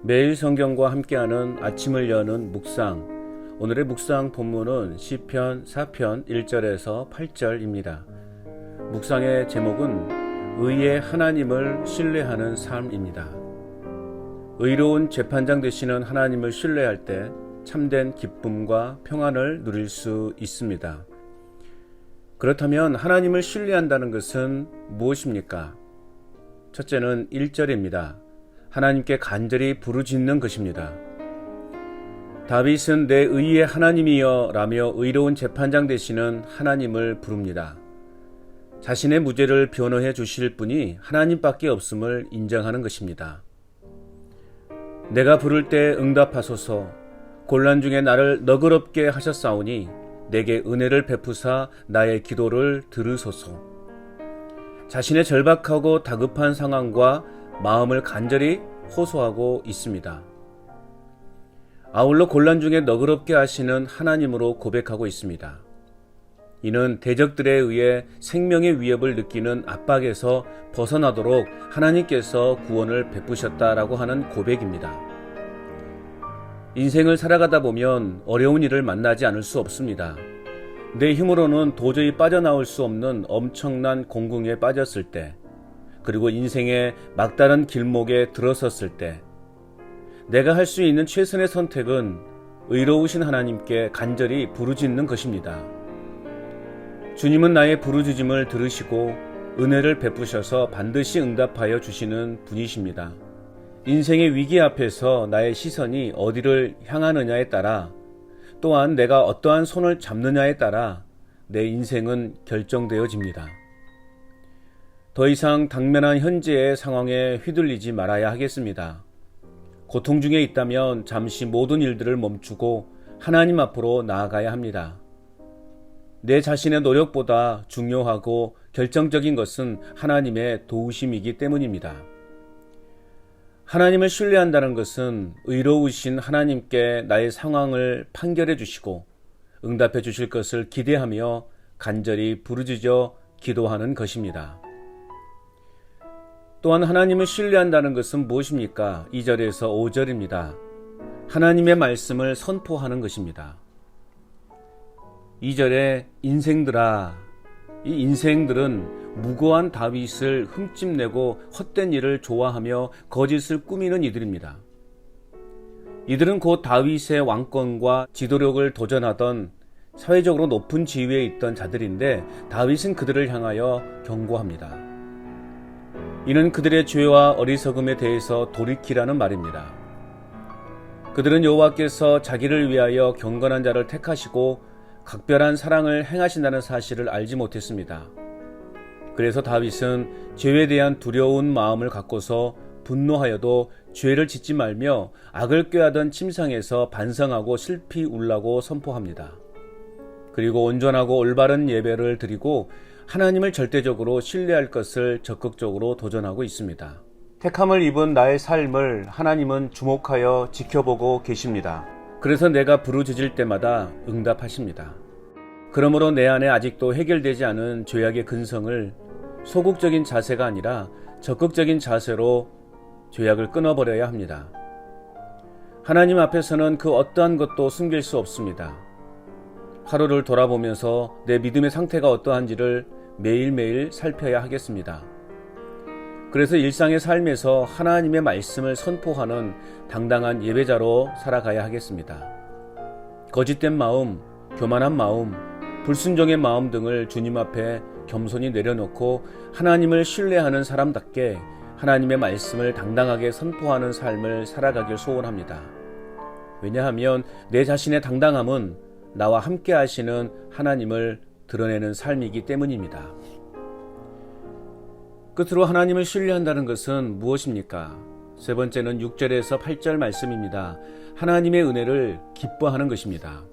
매일 성경과 함께하는 아침을 여는 묵상. 오늘의 묵상 본문은 시편 4편 1절에서 8절입니다. 묵상의 제목은 의의 하나님을 신뢰하는 삶입니다. 의로운 재판장 되시는 하나님을 신뢰할 때 참된 기쁨과 평안을 누릴 수 있습니다. 그렇다면 하나님을 신뢰한다는 것은 무엇입니까? 첫째는 1절입니다. 하나님께 간절히 부르짖는 것입니다. 다윗은 내 의의 하나님이여 라며 의로운 재판장 되시는 하나님을 부릅니다. 자신의 무죄를 변호해 주실 분이 하나님밖에 없음을 인정하는 것입니다. 내가 부를 때 응답하소서. 곤란 중에 나를 너그럽게 하셨사오니 내게 은혜를 베푸사 나의 기도를 들으소서. 자신의 절박하고 다급한 상황과 마음을 간절히 호소하고 있습니다. 아울러 곤란 중에 너그럽게 하시는 하나님으로 고백하고 있습니다. 이는 대적들에 의해 생명의 위협을 느끼는 압박에서 벗어나도록 하나님께서 구원을 베푸셨다라고 하는 고백입니다. 인생을 살아가다 보면 어려운 일을 만나지 않을 수 없습니다. 내 힘으로는 도저히 빠져나올 수 없는 엄청난 공궁에 빠졌을 때, 그리고 인생의 막다른 길목에 들어섰을 때 내가 할 수 있는 최선의 선택은 의로우신 하나님께 간절히 부르짖는 것입니다. 주님은 나의 부르짖음을 들으시고 은혜를 베푸셔서 반드시 응답하여 주시는 분이십니다. 인생의 위기 앞에서 나의 시선이 어디를 향하느냐에 따라, 또한 내가 어떠한 손을 잡느냐에 따라 내 인생은 결정되어집니다. 더 이상 당면한 현재의 상황에 휘둘리지 말아야 하겠습니다. 고통 중에 있다면 잠시 모든 일들을 멈추고 하나님 앞으로 나아가야 합니다. 내 자신의 노력보다 중요하고 결정적인 것은 하나님의 도우심이기 때문입니다. 하나님을 신뢰한다는 것은 의로우신 하나님께 나의 상황을 판결해 주시고 응답해 주실 것을 기대하며 간절히 부르짖어 기도하는 것입니다. 또한 하나님을 신뢰한다는 것은 무엇입니까? 2절에서 5절입니다. 하나님의 말씀을 선포하는 것입니다. 2절에 인생들아, 이 인생들은 무고한 다윗을 흠집내고 헛된 일을 좋아하며 거짓을 꾸미는 이들입니다. 이들은 곧 다윗의 왕권과 지도력을 도전하던 사회적으로 높은 지위에 있던 자들인데 다윗은 그들을 향하여 경고합니다. 이는 그들의 죄와 어리석음에 대해서 돌이키라는 말입니다. 그들은 여호와께서 자기를 위하여 경건한 자를 택하시고 각별한 사랑을 행하신다는 사실을 알지 못했습니다. 그래서 다윗은 죄에 대한 두려운 마음을 갖고서 분노하여도 죄를 짓지 말며 악을 꾀하던 침상에서 반성하고 슬피 울라고 선포합니다. 그리고 온전하고 올바른 예배를 드리고 하나님을 절대적으로 신뢰할 것을 적극적으로 도전하고 있습니다. 택함을 입은 나의 삶을 하나님은 주목하여 지켜보고 계십니다. 그래서 내가 부르짖을 때마다 응답하십니다. 그러므로 내 안에 아직도 해결되지 않은 죄악의 근성을 소극적인 자세가 아니라 적극적인 자세로 죄악을 끊어버려야 합니다. 하나님 앞에서는 그 어떠한 것도 숨길 수 없습니다. 하루를 돌아보면서 내 믿음의 상태가 어떠한지를 매일매일 살펴야 하겠습니다. 그래서 일상의 삶에서 하나님의 말씀을 선포하는 당당한 예배자로 살아가야 하겠습니다. 거짓된 마음, 교만한 마음, 불순종의 마음 등을 주님 앞에 겸손히 내려놓고 하나님을 신뢰하는 사람답게 하나님의 말씀을 당당하게 선포하는 삶을 살아가길 소원합니다. 왜냐하면 내 자신의 당당함은 나와 함께 하시는 하나님을 드러내는 삶이기 때문입니다. 끝으로 하나님을 신뢰한다는 것은 무엇입니까? 세 번째는 6절에서 8절 말씀입니다. 하나님의 은혜를 기뻐하는 것입니다.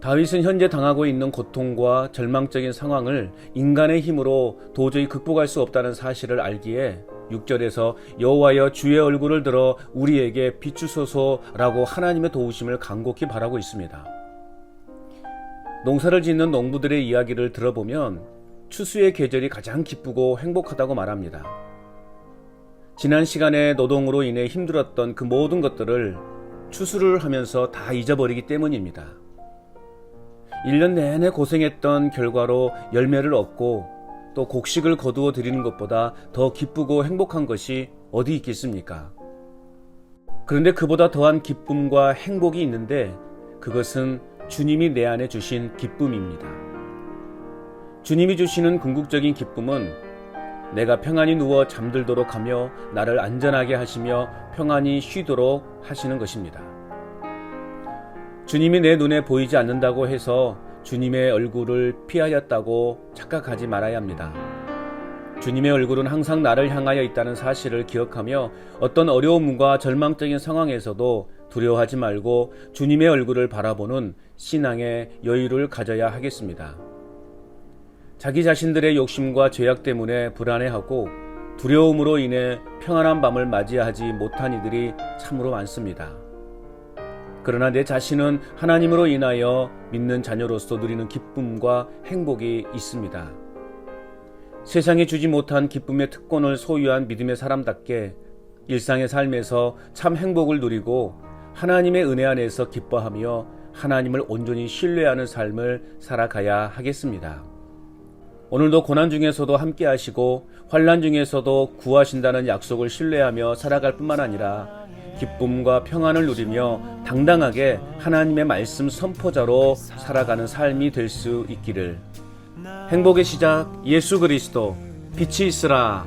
다윗은 현재 당하고 있는 고통과 절망적인 상황을 인간의 힘으로 도저히 극복할 수 없다는 사실을 알기에 6절에서 여호와여 주의 얼굴을 들어 우리에게 비추소서라고 하나님의 도우심을 간곡히 바라고 있습니다. 농사를 짓는 농부들의 이야기를 들어보면 추수의 계절이 가장 기쁘고 행복하다고 말합니다. 지난 시간의 노동으로 인해 힘들었던 그 모든 것들을 추수를 하면서 다 잊어버리기 때문입니다. 1년 내내 고생했던 결과로 열매를 얻고 또 곡식을 거두어 드리는 것보다 더 기쁘고 행복한 것이 어디 있겠습니까? 그런데 그보다 더한 기쁨과 행복이 있는데 그것은 주님이 내 안에 주신 기쁨입니다. 주님이 주시는 궁극적인 기쁨은 내가 평안히 누워 잠들도록 하며 나를 안전하게 하시며 평안히 쉬도록 하시는 것입니다. 주님이 내 눈에 보이지 않는다고 해서 주님의 얼굴을 피하였다고 착각하지 말아야 합니다. 주님의 얼굴은 항상 나를 향하여 있다는 사실을 기억하며 어떤 어려움과 절망적인 상황에서도 두려워하지 말고 주님의 얼굴을 바라보는 신앙의 여유를 가져야 하겠습니다. 자기 자신들의 욕심과 죄악 때문에 불안해하고 두려움으로 인해 평안한 밤을 맞이하지 못한 이들이 참으로 많습니다. 그러나 내 자신은 하나님으로 인하여 믿는 자녀로서 누리는 기쁨과 행복이 있습니다. 세상에 주지 못한 기쁨의 특권을 소유한 믿음의 사람답게 일상의 삶에서 참 행복을 누리고 하나님의 은혜 안에서 기뻐하며 하나님을 온전히 신뢰하는 삶을 살아가야 하겠습니다. 오늘도 고난 중에서도 함께 하시고 환난 중에서도 구하신다는 약속을 신뢰하며 살아갈 뿐만 아니라 기쁨과 평안을 누리며 당당하게 하나님의 말씀 선포자로 살아가는 삶이 될 수 있기를. 행복의 시작 예수 그리스도 빛이 있으라.